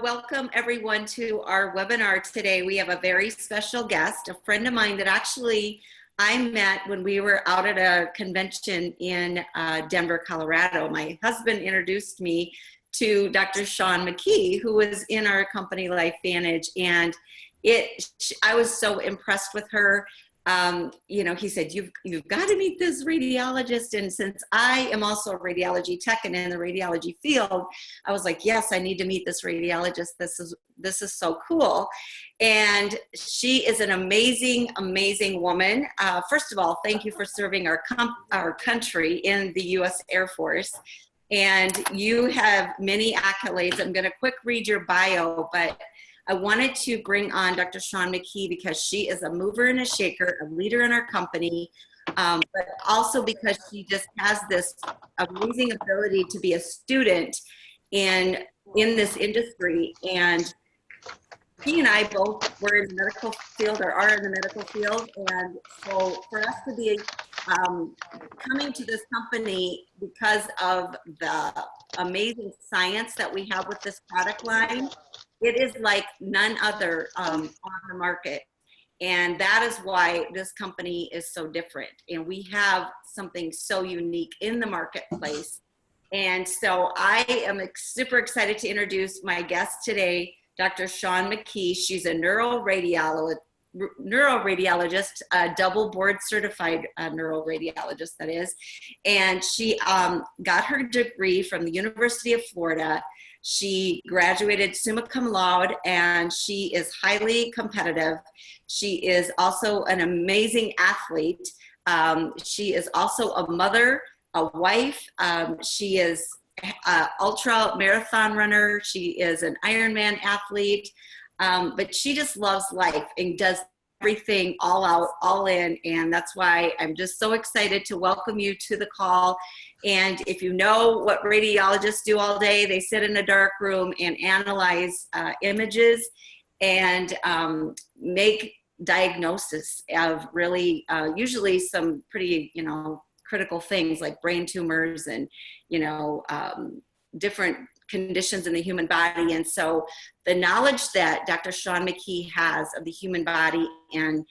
welcome everyone to our webinar today. We have a very special guest, a friend of mine that actually I met when we were out at a convention in Denver, Colorado. My husband introduced me to Dr. Shawn McKee, who was in our company LifeVantage, and I was so impressed with her. He said, you've got to meet this radiologist. And since I am also a radiology tech and in the radiology field, I was like, yes, I need to meet this radiologist. This is so cool. And she is an amazing, amazing woman. First of all, thank you for serving our country in the U.S. Air Force. And you have many accolades. I'm going to quick read your bio, but I wanted to bring on Dr. Shawn McKee because she is a mover and a shaker, a leader in our company, but also because she just has this amazing ability to be a student in this industry. And he and I both were in the medical field or are in the medical field. And so for us to be coming to this company because of the amazing science that we have with this product line, it is like none other on the market. And that is why this company is so different. And we have something so unique in the marketplace. And so I am super excited to introduce my guest today, Dr. Shawn McKee. She's a neuroradiologist, double board certified neuroradiologist, that is. And she got her degree from the University of Florida. She graduated summa cum laude, and she is highly competitive. She is also an amazing athlete. She is also a mother, a wife. She is an ultra marathon runner. She is an Ironman athlete, but she just loves life and does everything all out, all in. And that's why I'm just so excited to welcome you to the call. And if you know what radiologists do all day, they sit in a dark room and analyze images and make diagnosis of really usually some pretty, critical things like brain tumors and, different conditions in the human body. And so the knowledge that Dr. Shawn McKee has of the human body and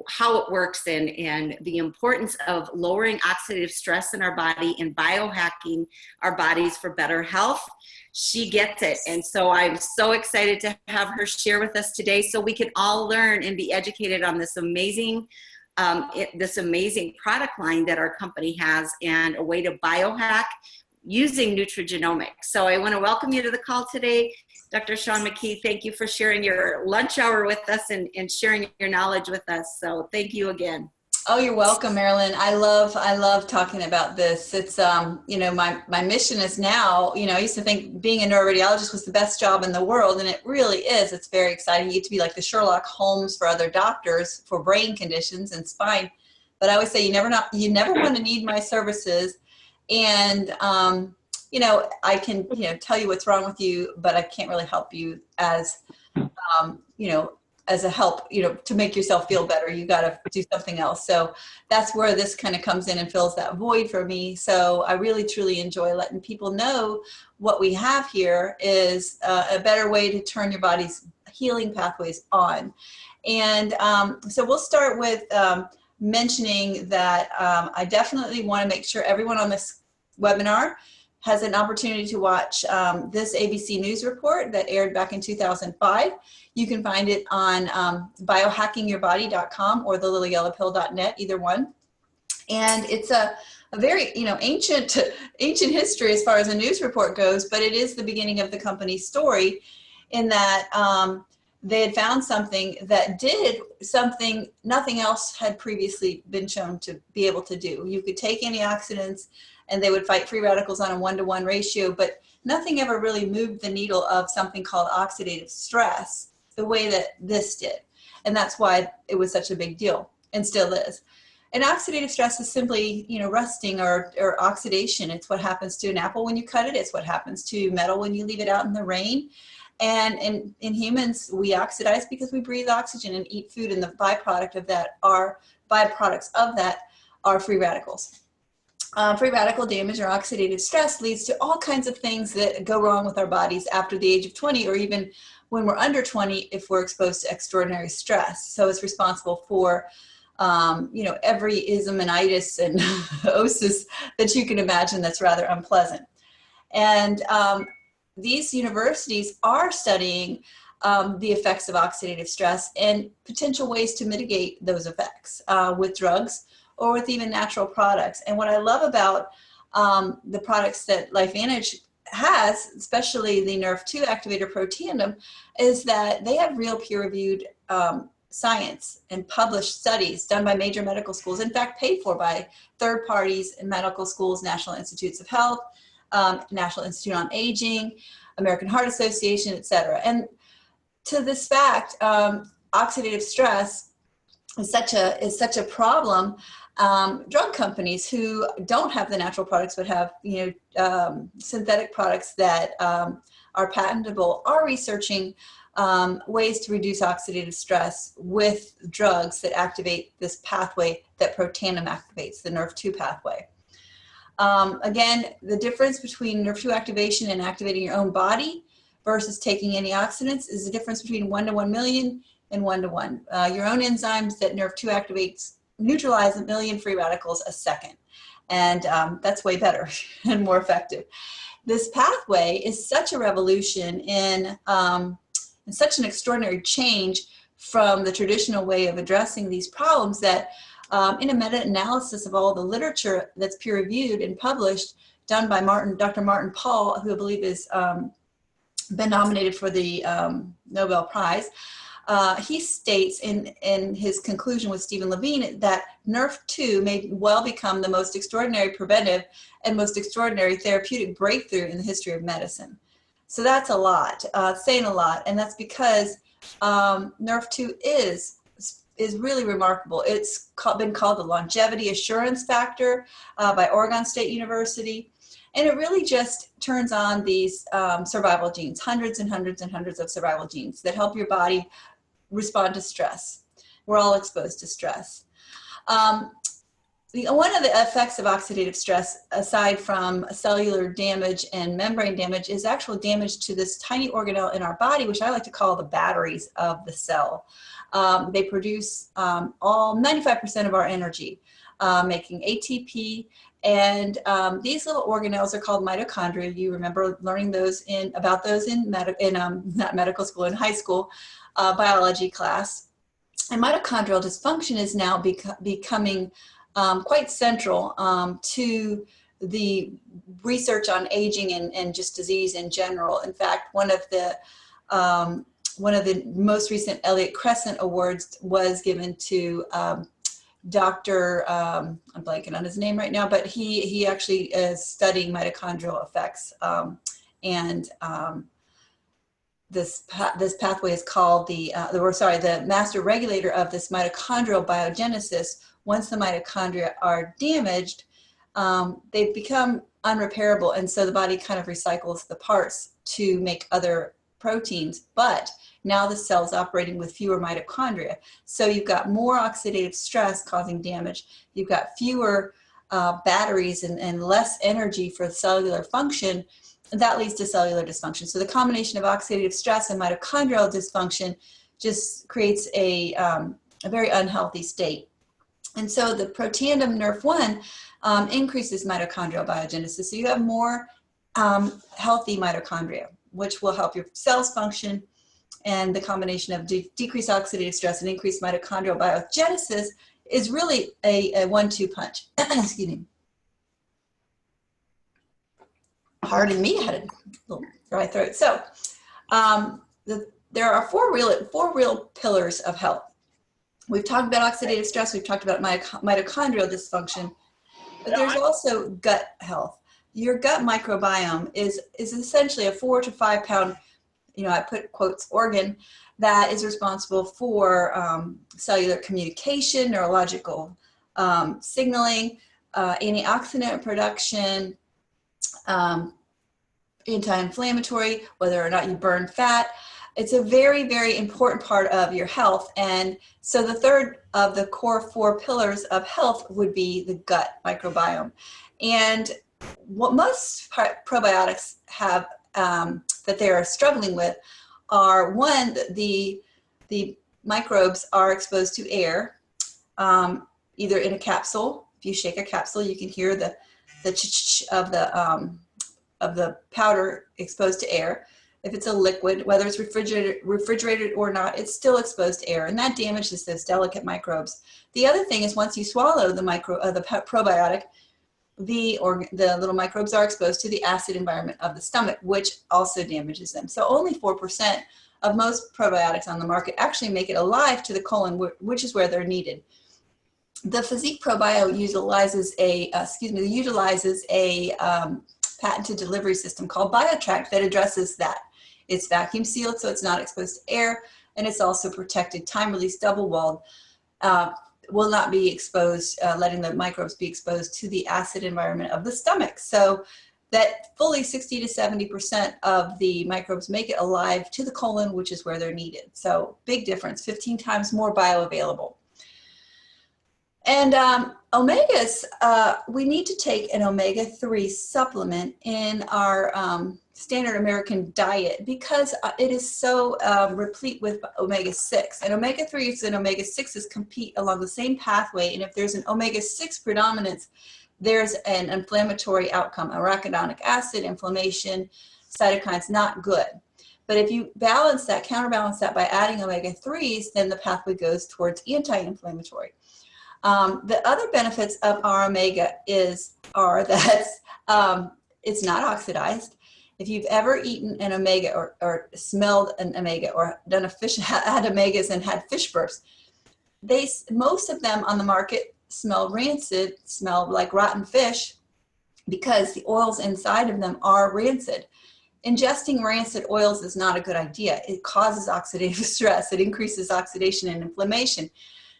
how it works and the importance of lowering oxidative stress in our body and biohacking our bodies for better health, she gets it. And so I'm so excited to have her share with us today so we can all learn and be educated on this amazing product line that our company has and a way to biohack using nutrigenomics. So I want to welcome you to the call today, Dr. Shawn McKee. Thank you for sharing your lunch hour with us and sharing your knowledge with us. So thank you again. Oh, you're welcome, Marilyn. I love talking about this. It's, my mission is now, I used to think being a neuroradiologist was the best job in the world, and it really is. It's very exciting. You get to be like the Sherlock Holmes for other doctors for brain conditions and spine. But I always say you never want to need my services. And, I can, tell you what's wrong with you, but I can't really help you as, as a help, to make yourself feel better. You got to do something else. So that's where this kind of comes in and fills that void for me. So I really, truly enjoy letting people know what we have here is a better way to turn your body's healing pathways on. And so we'll start with mentioning that I definitely want to make sure everyone on this webinar has an opportunity to watch this ABC News report that aired back in 2005. You can find it on biohackingyourbody.com or thelilyyellowpill.net, either one. And it's a very ancient history as far as a news report goes, but it is the beginning of the company's story in that they had found something that did something nothing else had previously been shown to be able to do. You could take antioxidants and they would fight free radicals on a 1-to-1 ratio, but nothing ever really moved the needle of something called oxidative stress the way that this did. And that's why it was such a big deal and still is. And oxidative stress is simply, rusting or oxidation. It's what happens to an apple when you cut it. It's what happens to metal when you leave it out in the rain. And in humans, we oxidize because we breathe oxygen and eat food, and the byproducts of that are free radicals. Free radical damage or oxidative stress leads to all kinds of things that go wrong with our bodies after the age of 20, or even when we're under 20 if we're exposed to extraordinary stress. So it's responsible for every ism and itis and osis that you can imagine that's rather unpleasant. And these universities are studying the effects of oxidative stress and potential ways to mitigate those effects with drugs or with even natural products. And what I love about the products that LifeVantage has, especially the Nrf2 activator Protandim, is that they have real peer-reviewed science and published studies done by major medical schools, in fact paid for by third parties in medical schools, National Institutes of Health, National Institute on Aging, American Heart Association, etc. And to this fact, oxidative stress is such a problem. Drug companies who don't have the natural products but have synthetic products that are patentable are researching ways to reduce oxidative stress with drugs that activate this pathway that Protandim activates, the Nrf2 pathway. Again, the difference between Nrf2 activation and activating your own body versus taking antioxidants is the difference between 1 to 1 million and 1 to 1. Your own enzymes that Nrf2 activates neutralize 1 million free radicals a second. And that's way better and more effective. This pathway is such a revolution and such an extraordinary change from the traditional way of addressing these problems that in a meta-analysis of all the literature that's peer-reviewed and published, done by Dr. Martin Pall, who I believe has been nominated for the Nobel Prize, he states in his conclusion with Stephen Levine that Nrf2 may well become the most extraordinary preventive and most extraordinary therapeutic breakthrough in the history of medicine. So that's a lot, saying a lot, and that's because Nrf2 is really remarkable. It's been called the longevity assurance factor by Oregon State University. And it really just turns on these survival genes, hundreds and hundreds and hundreds of survival genes that help your body respond to stress. We're all exposed to stress. One of the effects of oxidative stress, aside from cellular damage and membrane damage, is actual damage to this tiny organelle in our body, which I like to call the batteries of the cell. They produce all 95% of our energy, making ATP. And these little organelles are called mitochondria. You remember learning about those in not medical school, in high school biology class. And mitochondrial dysfunction is now becoming quite central to the research on aging and just disease in general. In fact, one of the most recent Elliott Crescent Awards was given to Dr. I'm blanking on his name right now, but he actually is studying mitochondrial effects, this pathway is called the master regulator of this mitochondrial biogenesis. Once the mitochondria are damaged, they become unrepairable, and so the body kind of recycles the parts to make other proteins, but now the cell's operating with fewer mitochondria. So you've got more oxidative stress causing damage. You've got fewer batteries and less energy for cellular function. And that leads to cellular dysfunction. So the combination of oxidative stress and mitochondrial dysfunction just creates a very unhealthy state. And so the Protandim Nrf1 increases mitochondrial biogenesis. So you have more healthy mitochondria, which will help your cells function. And the combination of decreased oxidative stress and increased mitochondrial biogenesis is really a 1-2 punch. Excuse me. Pardon me, I had a little dry throat. So there are four real pillars of health. We've talked about oxidative stress. We've talked about mitochondrial dysfunction. But there's also gut health. Your gut microbiome is essentially a 4 to 5 pound, I put quotes, organ that is responsible for cellular communication, neurological signaling, antioxidant production, anti-inflammatory, whether or not you burn fat. It's a very, very important part of your health. And so the third of the core 4 pillars of health would be the gut microbiome. And what most probiotics have that they are struggling with are, one, the microbes are exposed to air, either in a capsule. If you shake a capsule, you can hear the ch-ch of the powder exposed to air. If it's a liquid, whether it's refrigerated or not, it's still exposed to air, and that damages those delicate microbes. The other thing is, once you swallow the probiotic, the little microbes are exposed to the acid environment of the stomach, which also damages them. So only 4% of most probiotics on the market actually make it alive to the colon, which is where they're needed. The Physique ProBio utilizes a patented delivery system called BioTrack that addresses that. It's vacuum sealed, so it's not exposed to air, and it's also protected, time-release, double-walled, will not be exposed, letting the microbes be exposed to the acid environment of the stomach. So that fully 60 to 70% of the microbes make it alive to the colon, which is where they're needed. So big difference, 15 times more bioavailable. And omegas, we need to take an omega-3 supplement in our standard American diet because it is so replete with omega-6. And omega-3s and omega-6s compete along the same pathway. And if there's an omega-6 predominance, there's an inflammatory outcome, arachidonic acid, inflammation, cytokines, not good. But if you balance that, counterbalance that by adding omega-3s, then the pathway goes towards anti-inflammatory. The other benefits of our omega are that it's not oxidized. If you've ever eaten an omega or smelled an omega or done had omegas and had fish burps, most of them on the market smell rancid, smell like rotten fish because the oils inside of them are rancid. Ingesting rancid oils is not a good idea. It causes oxidative stress. It increases oxidation and inflammation.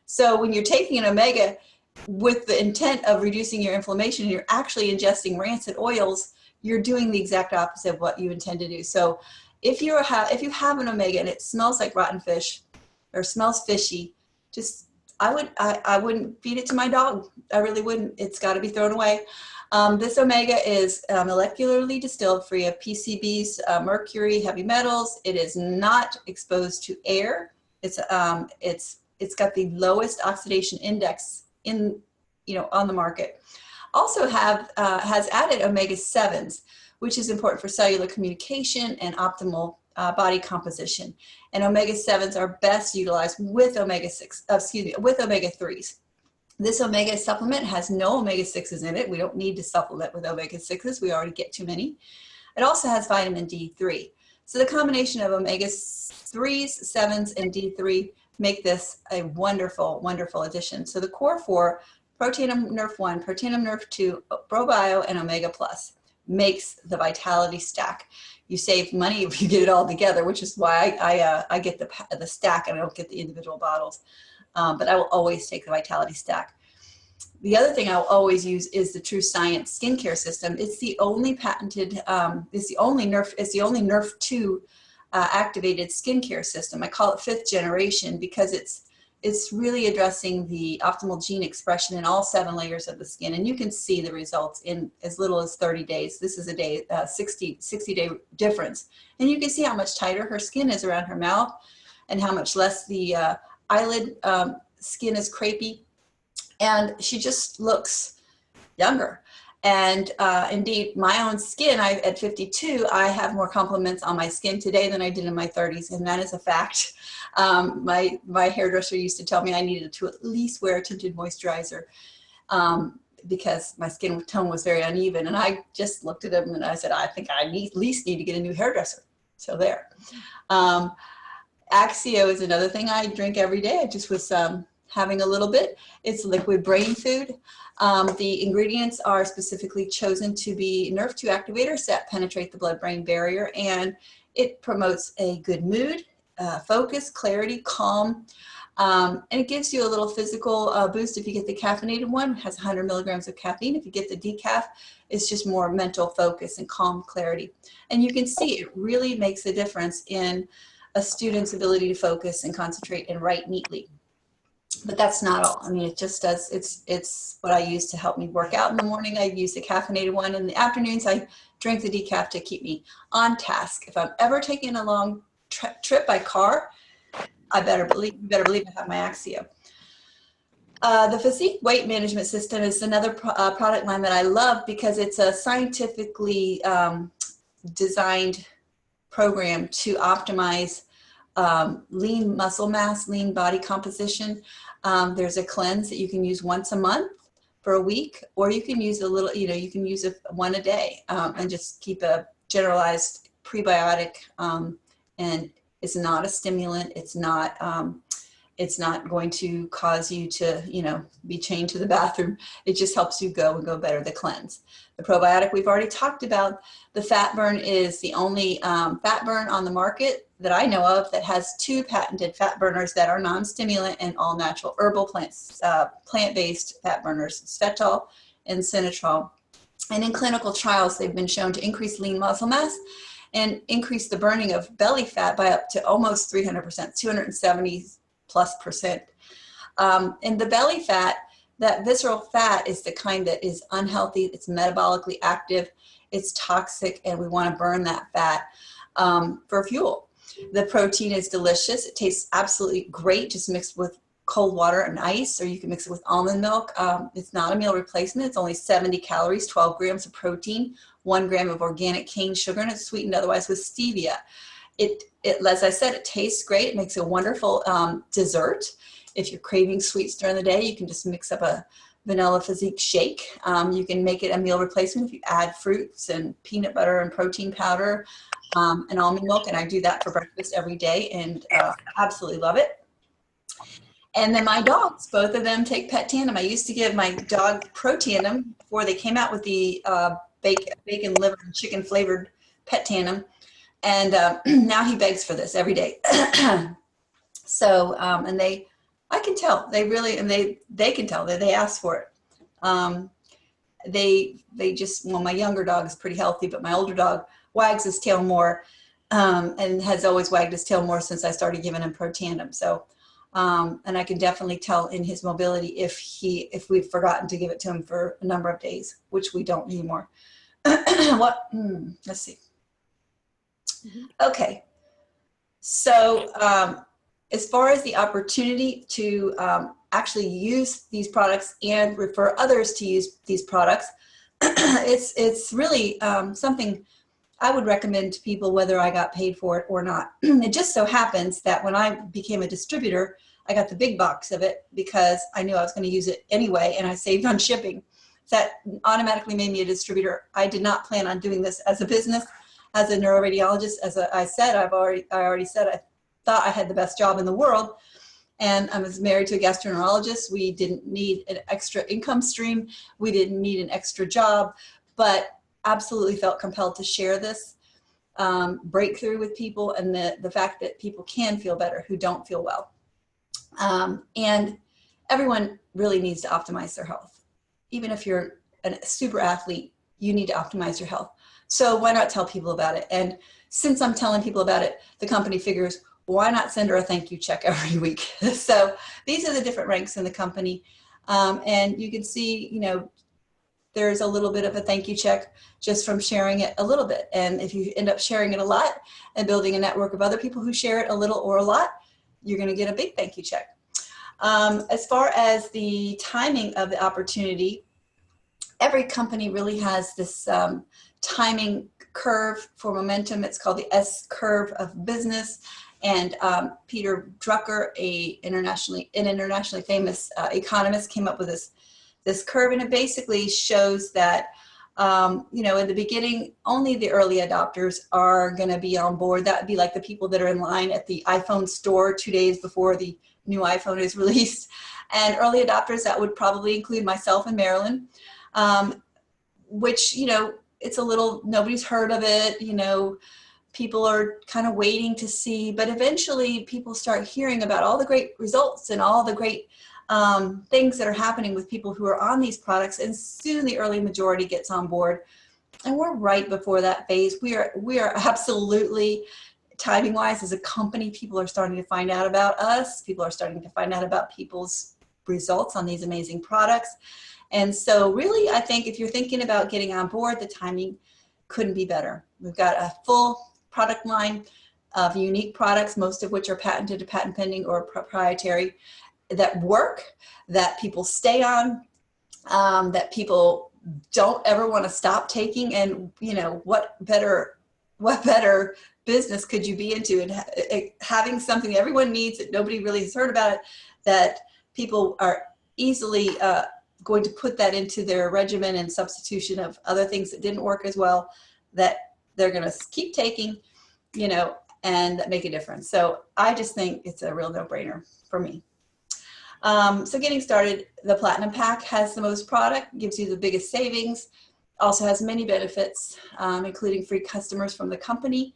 So when you're taking an omega with the intent of reducing your inflammation, and you're actually ingesting rancid oils, you're doing the exact opposite of what you intend to do. So if you have an omega and it smells like rotten fish or smells fishy, I wouldn't feed it to my dog. I really wouldn't. It's got to be thrown away. This omega is molecularly distilled, free of PCBs, mercury, heavy metals. It is not exposed to air. It's got the lowest oxidation index on the market. Also has added omega-7s, which is important for cellular communication and optimal body composition. And omega-7s are best utilized with omega-3s. This omega supplement has no omega-6s in it. We don't need to supplement with omega-6s. We already get too many. It also has vitamin D3. So the combination of omega-3s, 7s, and D3 make this a wonderful, wonderful addition. So the core four, Protandim Nerf 1, Protandim Nerf 2, ProBio, and Omega Plus makes the Vitality Stack. You save money if you get it all together, which is why I get the stack and I don't get the individual bottles. But I will always take the Vitality Stack. The other thing I'll always use is the True Science skincare system. It's the only patented, it's the only Nerf 2 activated skincare system. I call it 5th generation because it's really addressing the optimal gene expression in all 7 layers of the skin, and you can see the results in as little as 30 days. This is a 60-day difference, and you can see how much tighter her skin is around her mouth and how much less the eyelid skin is crepey, and she just looks younger. And indeed, my own skin, at 52, I have more compliments on my skin today than I did in my 30s, and that is a fact. My hairdresser used to tell me I needed to at least wear a tinted moisturizer because my skin tone was very uneven. And I just looked at him and I said, I think I at least need to get a new hairdresser. So there. Axio is another thing I drink every day. I just was having a little bit. It's liquid brain food. The ingredients are specifically chosen to be Nerf 2 activators that penetrate the blood-brain barrier, and it promotes a good mood, focus, clarity, calm, and it gives you a little physical boost if you get the caffeinated one. It has 100 milligrams of caffeine. If you get the decaf, it's just more mental focus and calm clarity. And you can see it really makes a difference in a student's ability to focus and concentrate and write neatly. But that's not all. I mean, it just does, it's what I use to help me work out in the morning. I use the caffeinated one. In the afternoons, I drink the decaf to keep me on task. If I'm ever taking a long trip by car, you better believe I have my Axio. The Physique Weight Management System is another product line that I love because it's a scientifically designed program to optimize lean muscle mass, lean body composition. There's a cleanse that you can use once a month for a week, or you can use a little, you can use one a day and just keep a generalized prebiotic. And it's not a stimulant. It's not going to cause you to, be chained to the bathroom. It just helps you go better, the cleanse. The probiotic we've already talked about. The Fat Burn is the only fat burn on the market that I know of that has 2 patented fat burners that are non-stimulant and all natural herbal plants, plant-based fat burners, Svetol and Sinatrol. And in clinical trials, they've been shown to increase lean muscle mass and increase the burning of belly fat by up to almost 300%, 270+%. And the belly fat, that visceral fat, is the kind that is unhealthy. It's metabolically active. It's toxic, and we want to burn that fat for fuel. The protein is delicious. It tastes absolutely great, just mixed with cold water and ice, or you can mix it with almond milk. It's not a meal replacement. It's only 70 calories, 12 grams of protein, 1 gram of organic cane sugar, and it's sweetened otherwise with stevia. It, as I said, it tastes great. It makes a wonderful dessert. If you're craving sweets during the day, you can just mix up a vanilla Physique shake. You can make it a meal replacement if you add fruits and peanut butter and protein powder and almond milk. And I do that for breakfast every day and absolutely love it. And then my dogs, both of them take Pet Tandem. I used to give my dog Pro Tandem before they came out with the bacon, liver, and chicken flavored Pet Tandem. And now he begs for this every day. So, and I can tell they really, and they can tell that they ask for it. They just, well, my younger dog is pretty healthy, but my older dog wags his tail more and has always wagged his tail more since I started giving him Pro Tandem. So, and I can definitely tell in his mobility if we've forgotten to give it to him for a number of days, which we don't anymore. Let's see. Okay. So, as far as the opportunity to actually use these products and refer others to use these products, it's really something I would recommend to people whether I got paid for it or not. It just so happens that when I became a distributor, I got the big box of it because I knew I was going to use it anyway, and I saved on shipping. That automatically made me a distributor. I did not plan on doing this as a business, as a neuroradiologist. As I said, I already said I thought I had the best job in the world, and I was married to a gastroenterologist. We didn't need an extra income stream. We didn't need an extra job, but absolutely felt compelled to share this breakthrough with people and the fact that people can feel better who don't feel well. And everyone really needs to optimize their health. Even if you're a super athlete, you need to optimize your health. So why not tell people about it? And since I'm telling people about it, the company figures, why not send her a thank you check every week? So these are the different ranks in the company. And you can see, there's a little bit of a thank you check just from sharing it a little bit. And if you end up sharing it a lot and building a network of other people who share it a little or a lot, you're going to get a big thank you check. As far as the timing of the opportunity, every company really has this timing curve for momentum. It's called the S curve of business. And Peter Drucker, an internationally famous economist, came up with this curve, and it basically shows that in the beginning, only the early adopters are going to be on board. That would be like the people that are in line at the iPhone store 2 days before the new iPhone is released. And early adopters, that would probably include myself and Marilyn, which, it's a little, nobody's heard of it, people are kind of waiting to see, but eventually people start hearing about all the great results and all the great things that are happening with people who are on these products, and soon the early majority gets on board. And we're right before that phase. We are absolutely, timing wise, as a company, people are starting to find out about us. People are starting to find out about people's results on these amazing products. And so really, I think if you're thinking about getting on board, the timing couldn't be better. We've got a full product line of unique products, most of which are patented, patent pending, or proprietary, that work, that people stay on, that people don't ever want to stop taking. And what better business could you be into, and having something everyone needs that nobody really has heard about it, that people are easily going to put that into their regimen and substitution of other things that didn't work as well, that they're going to keep taking, and make a difference. So I just think it's a real no-brainer for me. So getting started, the Platinum Pack has the most product, gives you the biggest savings, also has many benefits, including free customers from the company,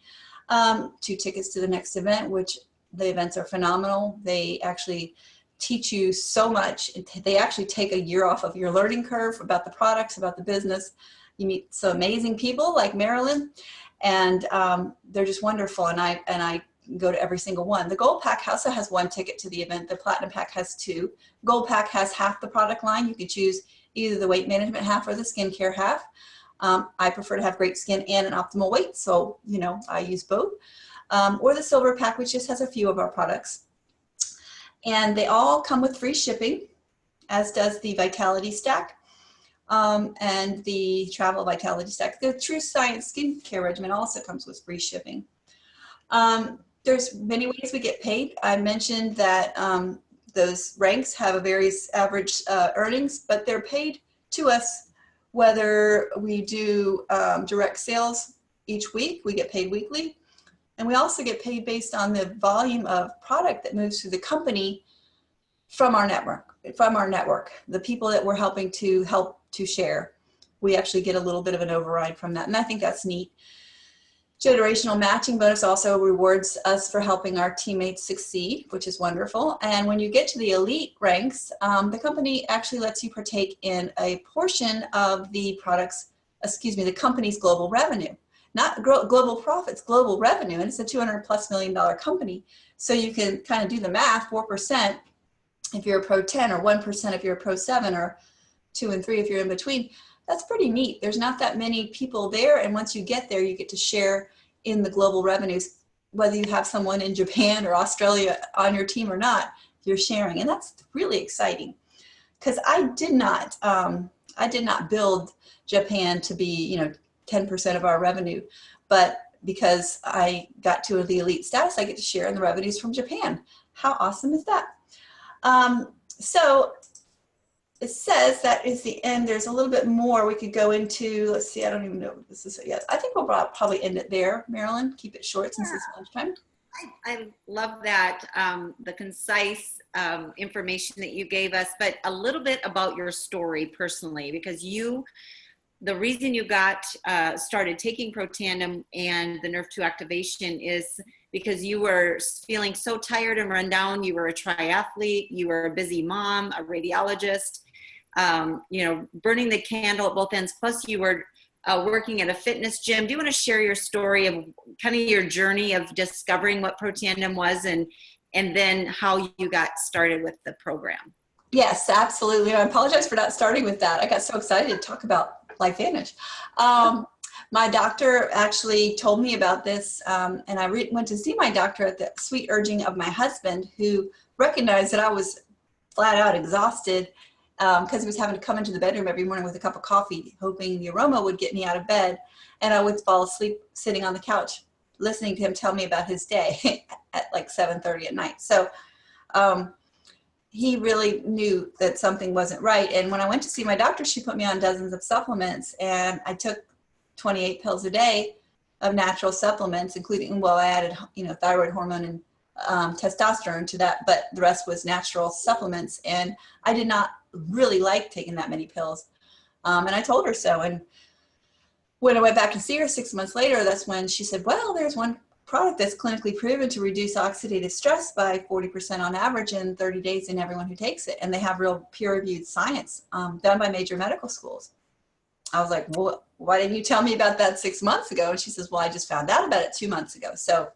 2 tickets to the next event, which the events are phenomenal. They actually teach you so much. They actually take a year off of your learning curve about the products, about the business. You meet some amazing people like Marilyn, and they're just wonderful. And I go to every single one. The Gold Pack also has 1 ticket to the event. The Platinum Pack has 2. Gold Pack has half the product line. You can choose either the weight management half or the skincare half. I prefer to have great skin and an optimal weight, so I use both. Or the Silver Pack, which just has a few of our products. And they all come with free shipping, as does the Vitality Stack and the Travel Vitality Stack. The True Science Skincare Regimen also comes with free shipping. There's many ways we get paid. I mentioned that those ranks have a various average earnings, but they're paid to us whether we do direct sales each week. We get paid weekly. And we also get paid based on the volume of product that moves through the company from our network. The people that we're helping to share, we actually get a little bit of an override from that. And I think that's neat. Generational matching bonus also rewards us for helping our teammates succeed, which is wonderful. And when you get to the elite ranks, the company actually lets you partake in a portion of the company's global revenue. Not global profits, global revenue. And it's a $200+ million company. So you can kind of do the math, 4% if you're a Pro 10, or 1% if you're a Pro 7, or 2 and 3 if you're in between. That's pretty neat. There's not that many people there. And once you get there, you get to share in the global revenues, whether you have someone in Japan or Australia on your team or not, you're sharing. And that's really exciting, because I did not build Japan to be, 10% of our revenue, but because I got to the elite status, I get to share in the revenues from Japan. How awesome is that? So it says that is the end. There's a little bit more we could go into. Let's see, I don't even know if this is, yes. I think we'll probably end it there, Marilyn. Keep it short since it's lunchtime. I love that, the concise information that you gave us, but a little bit about your story personally, because the reason you got started taking Protandim and the Nerve 2 activation is because you were feeling so tired and run down. You were a triathlete, you were a busy mom, a radiologist, burning the candle at both ends. Plus you were working at a fitness gym. Do you want to share your story of kind of your journey of discovering what Protandim was and then how you got started with the program? Yes, absolutely. I apologize for not starting with that. I got so excited to talk about LifeVantage. My doctor actually told me about this, and I went to see my doctor at the sweet urging of my husband, who recognized that I was flat out exhausted because he was having to come into the bedroom every morning with a cup of coffee, hoping the aroma would get me out of bed, and I would fall asleep sitting on the couch listening to him tell me about his day at like 7:30 at night. So he really knew that something wasn't right. And when I went to see my doctor, she put me on dozens of supplements, and I took 28 pills a day of natural supplements, including, I added, thyroid hormone and testosterone to that, but the rest was natural supplements. And I did not really like taking that many pills. And I told her so. And when I went back to see her 6 months later, that's when she said, well, there's one product that's clinically proven to reduce oxidative stress by 40% on average in 30 days in everyone who takes it. And they have real peer-reviewed science done by major medical schools. I was like, well, why didn't you tell me about that 6 months ago? And she says, well, I just found out about it 2 months ago. So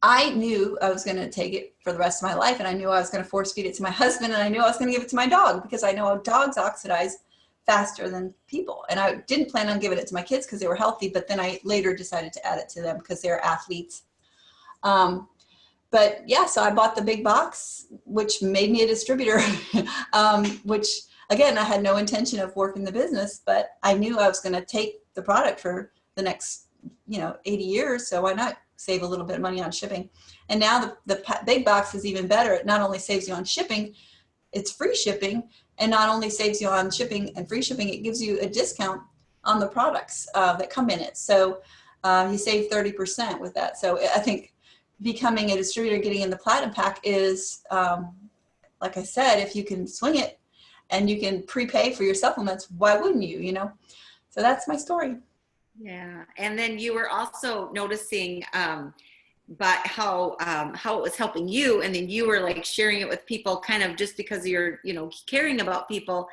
I knew I was going to take it for the rest of my life, and I knew I was going to force feed it to my husband, and I knew I was going to give it to my dog because I know dogs oxidize faster than people. And I didn't plan on giving it to my kids because they were healthy, but then I later decided to add it to them because they're athletes. But yeah, so I bought the big box, which made me a distributor, which again, I had no intention of working the business, but I knew I was going to take the product for the next, 80 years. So why not save a little bit of money on shipping? And now the big box is even better. It not only saves you on shipping, it's free shipping, and not only saves you on shipping and free shipping, it gives you a discount on the products that come in it. So you save 30% with that. So I think becoming a distributor, getting in the Platinum Pack is, like I said, if you can swing it and you can prepay for your supplements, why wouldn't you, So that's my story. Yeah. And then you were also noticing but how it was helping you, and then you were like sharing it with people kind of just because you're caring about people,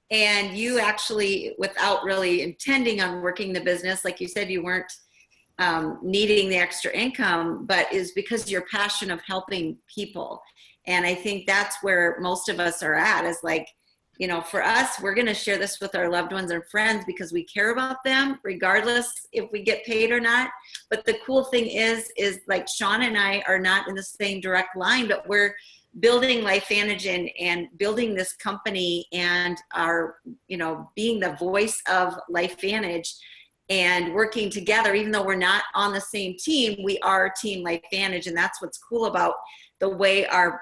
and you actually, without really intending on working the business, like you said, you weren't needing the extra income, but is because your passion of helping people. And I think that's where most of us are at, is like, for us, we're going to share this with our loved ones and friends because we care about them, regardless if we get paid or not. But the cool thing is like Sean and I are not in the same direct line, but we're building LifeVantage and building this company and are, being the voice of LifeVantage and working together. Even though we're not on the same team, we are Team LifeVantage. And that's what's cool about the way our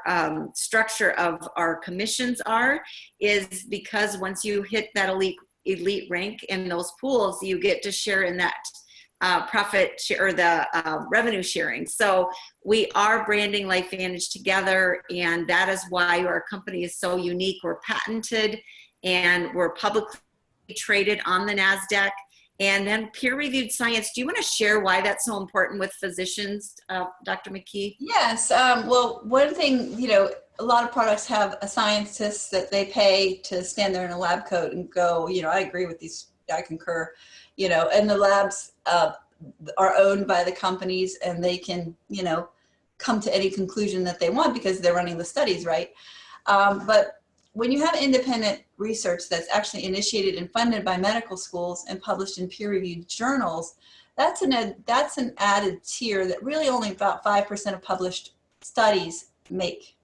structure of our commissions are, is because once you hit that elite rank in those pools, you get to share in that profit share, or the revenue sharing. So we are branding LifeVantage together, and that is why our company is so unique. We're patented, and we're publicly traded on the NASDAQ. And then peer-reviewed science. Do you want to share why that's so important with physicians, Dr. McKee? Yes. Well, one thing, a lot of products have a scientist that they pay to stand there in a lab coat and go, I agree with these, I concur, and the labs are owned by the companies, and they can, come to any conclusion that they want because they're running the studies, right? But when you have independent research that's actually initiated and funded by medical schools and published in peer-reviewed journals, that's an added tier that really only about 5% of published studies make.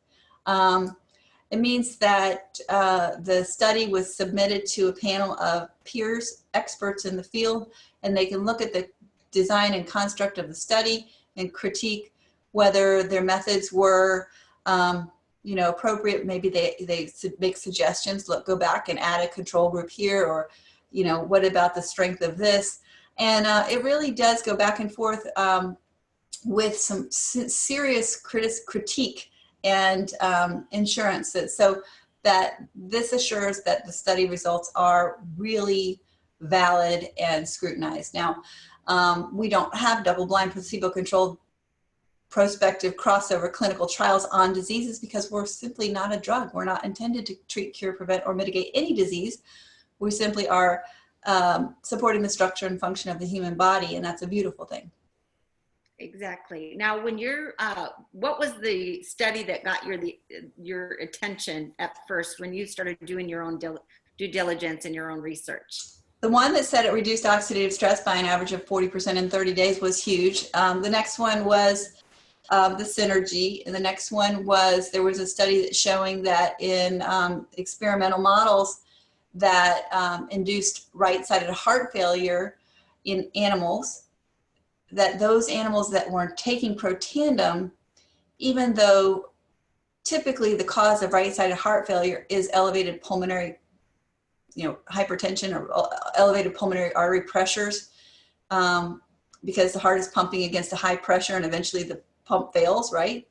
It means that the study was submitted to a panel of peers, experts in the field, and they can look at the design and construct of the study and critique whether their methods were appropriate. Maybe they make suggestions, go back and add a control group here, or, what about the strength of this? And it really does go back and forth with some serious critique and insurance. So that this assures that the study results are really valid and scrutinized. Now, we don't have double-blind, placebo-controlled prospective crossover clinical trials on diseases because we're simply not a drug. We're not intended to treat, cure, prevent, or mitigate any disease. We simply are supporting the structure and function of the human body, and that's a beautiful thing. Exactly. Now, when what was the study that got your attention at first when you started doing your own due diligence and your own research? The one that said it reduced oxidative stress by an average of 40% in 30 days was huge. The next one was the Synergy. And the next one was, there was a study showing that in experimental models that induced right-sided heart failure in animals, that those animals that weren't taking Protandim, even though typically the cause of right-sided heart failure is elevated pulmonary, hypertension or elevated pulmonary artery pressures, because the heart is pumping against a high pressure and eventually the pump fails, right?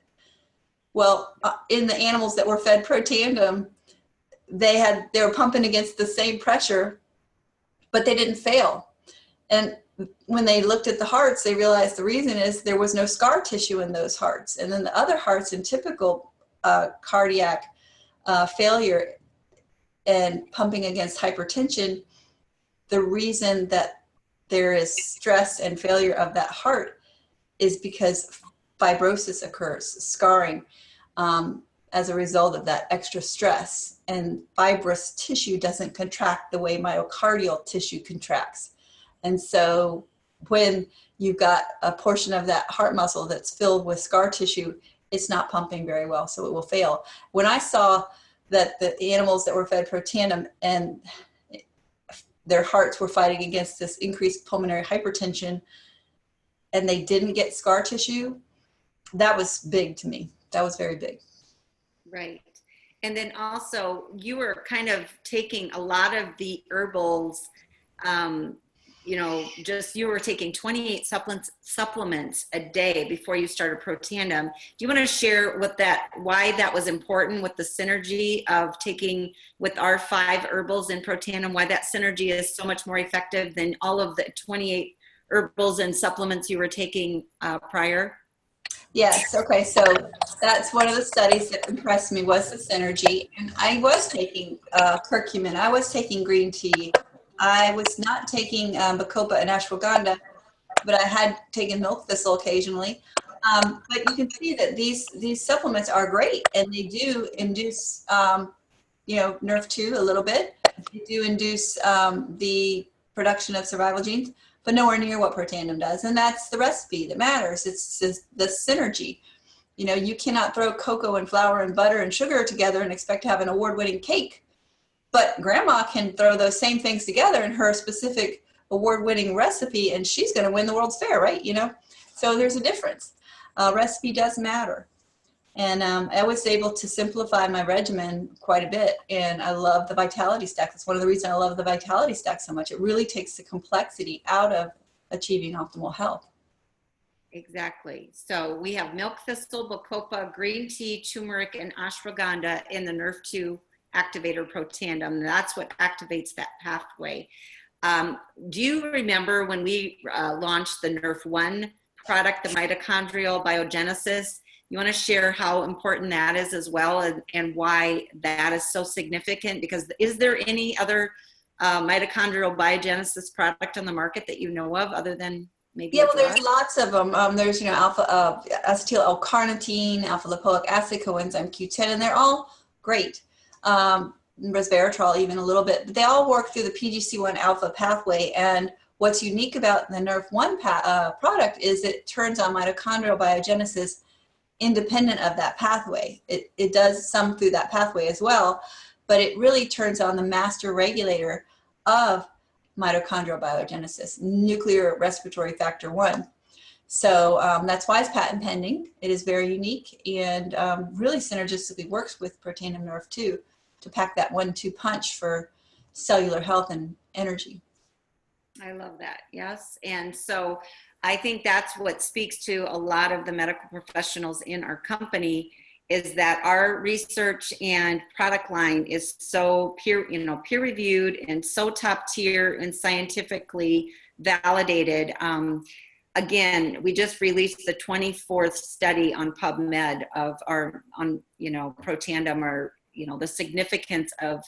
Well, in the animals that were fed Protandim, they were pumping against the same pressure, but they didn't fail. And when they looked at the hearts, they realized the reason is there was no scar tissue in those hearts. And then the other hearts in typical cardiac failure and pumping against hypertension, the reason that there is stress and failure of that heart is because fibrosis occurs, scarring, as a result of that extra stress. And fibrous tissue doesn't contract the way myocardial tissue contracts. And so when you've got a portion of that heart muscle that's filled with scar tissue, it's not pumping very well, so it will fail. When I saw that the animals that were fed Protandim and their hearts were fighting against this increased pulmonary hypertension and they didn't get scar tissue, that was big to me. That was very big. Right. And then also you were kind of taking a lot of the herbals, you were taking 28 supplements a day before you started Protandim. Do you want to share why that was important with the synergy of taking with our 5 herbals in Protandim, why that synergy is so much more effective than all of the 28 herbals and supplements you were taking prior? Yes. Okay. So that's one of the studies that impressed me was the synergy. And I was taking curcumin. I was taking green tea. I was not taking bacopa and ashwagandha, but I had taken milk thistle occasionally. But you can see that these supplements are great, and they do induce, NRF2 a little bit. They do induce the production of survival genes, but nowhere near what Protandim does. And that's the recipe that matters. It's the synergy. You cannot throw cocoa and flour and butter and sugar together and expect to have an award-winning cake. But grandma can throw those same things together in her specific award-winning recipe, and she's going to win the World's Fair, right? So there's a difference. Recipe does matter. And I was able to simplify my regimen quite a bit. And I love the Vitality Stack. That's one of the reasons I love the Vitality Stack so much. It really takes the complexity out of achieving optimal health. Exactly. So we have milk thistle, bacopa, green tea, turmeric, and ashwagandha in the NRF2 activator Protandim. That's what activates that pathway. Do you remember when we launched the NRF1 product, the mitochondrial biogenesis? You want to share how important that is as well, and why that is so significant? Because is there any other mitochondrial biogenesis product on the market that you know of other than maybe? Yeah, well, there's lots of them. There's, alpha acetyl L-carnitine, alpha lipoic acid, coenzyme Q10, and they're all great. Resveratrol even a little bit, but they all work through the PGC1 alpha pathway. And what's unique about the NRF1 product is it turns on mitochondrial biogenesis independent of that pathway. It does some through that pathway as well, but it really turns on the master regulator of mitochondrial biogenesis, nuclear respiratory factor 1. So that's why it's patent pending. It is very unique and really synergistically works with Protandim NRF2 to pack that 1-2 punch for cellular health and energy. I love that. Yes. And so I think that's what speaks to a lot of the medical professionals in our company, is that our research and product line is so peer reviewed and so top tier and scientifically validated. Again, we just released the 24th study on PubMed on Protandim, or the significance of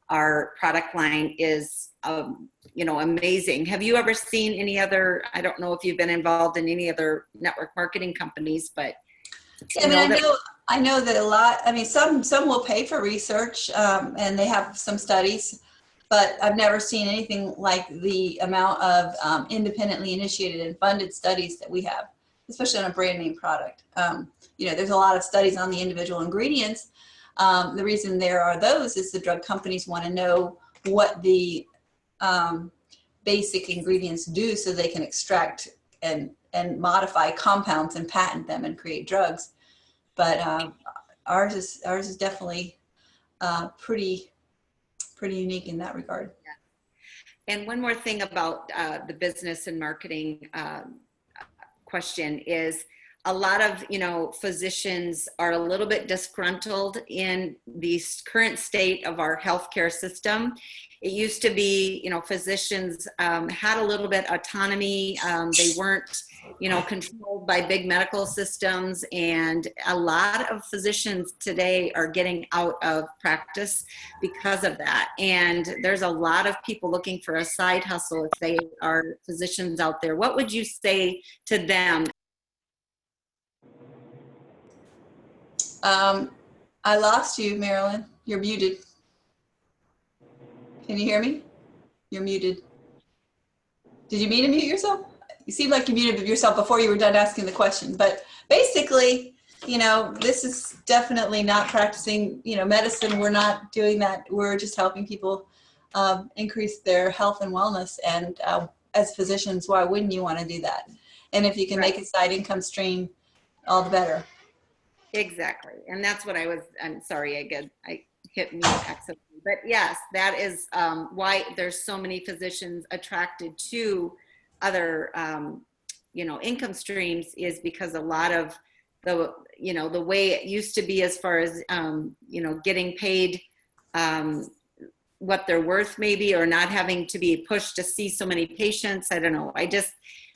our product line is amazing. Have you ever seen any other? I don't know if you've been involved in any other network marketing companies, but I know that a lot. I mean, some will pay for research, and they have some studies, but I've never seen anything like the amount of independently initiated and funded studies that we have, especially on a brand name product. There's a lot of studies on the individual ingredients. The reason there are those is the drug companies want to know what the basic ingredients do so they can extract and modify compounds and patent them and create drugs. But ours is definitely pretty unique in that regard. Yeah. And one more thing about the business and marketing question is, a lot of physicians are a little bit disgruntled in the current state of our healthcare system. It used to be, physicians had a little bit autonomy. They weren't, controlled by big medical systems, and a lot of physicians today are getting out of practice because of that. And there's a lot of people looking for a side hustle if they are physicians out there. What would you say to them? I lost you, Marilyn. You're muted. Can you hear me? You're muted. Did you mean to mute yourself? You seemed like you muted yourself before you were done asking the question. But basically, this is definitely not practicing, medicine. We're not doing that. We're just helping people increase their health and wellness. And as physicians, why wouldn't you want to do that? And if you can make a side income stream, all the better. Exactly. And that's what I'm sorry, I hit mute accidentally. But yes, that is why there's so many physicians attracted to other, income streams, is because a lot of the way it used to be as far as, getting paid what they're worth maybe, or not having to be pushed to see so many patients. I don't know.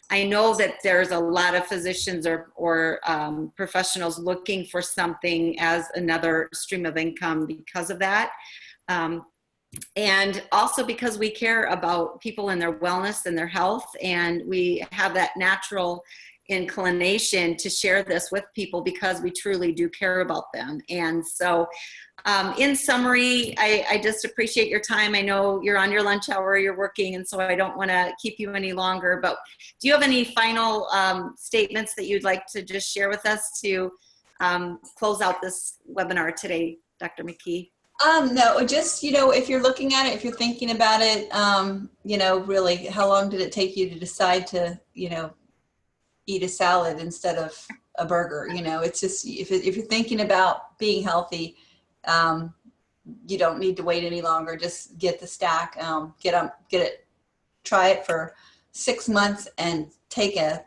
I know that there's a lot of physicians or professionals looking for something as another stream of income because of that. And also because we care about people and their wellness and their health, and we have that natural inclination to share this with people because we truly do care about them. And so in summary, I just appreciate your time. I know you're on your lunch hour, you're working, and so I don't want to keep you any longer, but do you have any final statements that you'd like to just share with us to close out this webinar today, Dr. McKee? No, just, if you're looking at it, if you're thinking about it, really, how long did it take you to decide to, eat a salad instead of a burger? It's just, if you're thinking about being healthy, you don't need to wait any longer. Just get the stack, get it, try it for 6 months, and take a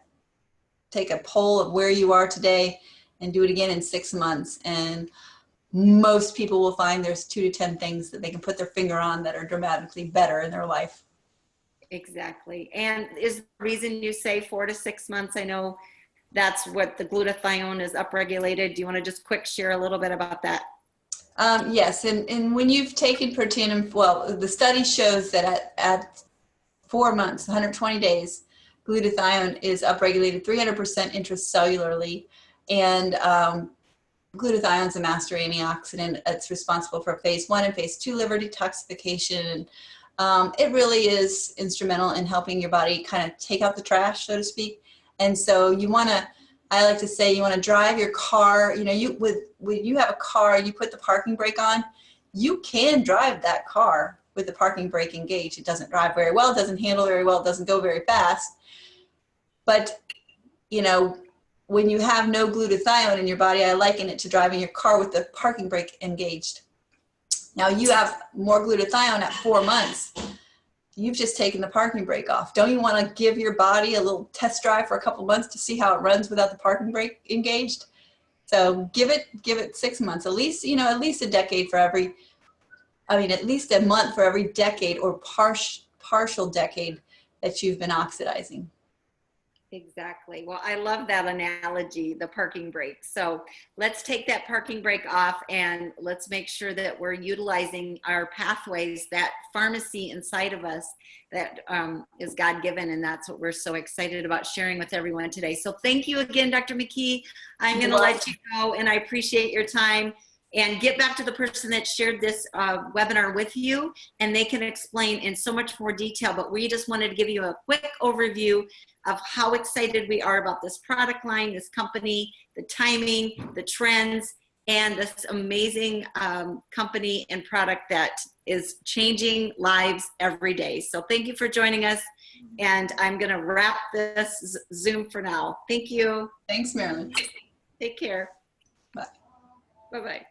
poll of where you are today and do it again in 6 months. And most people will find there's 2 to 10 things that they can put their finger on that are dramatically better in their life. Exactly. And is the reason you say 4 to 6 months? I know that's what the glutathione is upregulated. Do you want to just quick share a little bit about that? Yes. And when you've taken Protandim, well, the study shows that at 4 months, 120 days, glutathione is upregulated 300% intracellularly. And glutathione is a master antioxidant. It's responsible for phase 1 and phase 2 liver detoxification. It really is instrumental in helping your body kind of take out the trash, so to speak. And so you want to, I like to say, you want to drive your car, when you have a car, you put the parking brake on, you can drive that car with the parking brake engaged. It doesn't drive very well, it doesn't handle very well, it doesn't go very fast. But, when you have no glutathione in your body, I liken it to driving your car with the parking brake engaged. Now you have more glutathione at 4 months. You've just taken the parking brake off. Don't you want to give your body a little test drive for a couple months to see how it runs without the parking brake engaged? So give it 6 months, at least a decade for every, at least a month for every decade or partial decade that you've been oxidizing. Exactly. Well, I love that analogy, the parking brake. So let's take that parking brake off and let's make sure that we're utilizing our pathways, that pharmacy inside of us that is God-given. And that's what we're so excited about sharing with everyone today. So thank you again, Dr. McKee. I'm going to let you go, and I appreciate your time. And get back to the person that shared this webinar with you, and they can explain in so much more detail. But we just wanted to give you a quick overview of how excited we are about this product line, this company, the timing, the trends, and this amazing company and product that is changing lives every day. So thank you for joining us. And I'm going to wrap this Zoom for now. Thank you. Thanks, Marilyn. Take care. Bye. Bye-bye.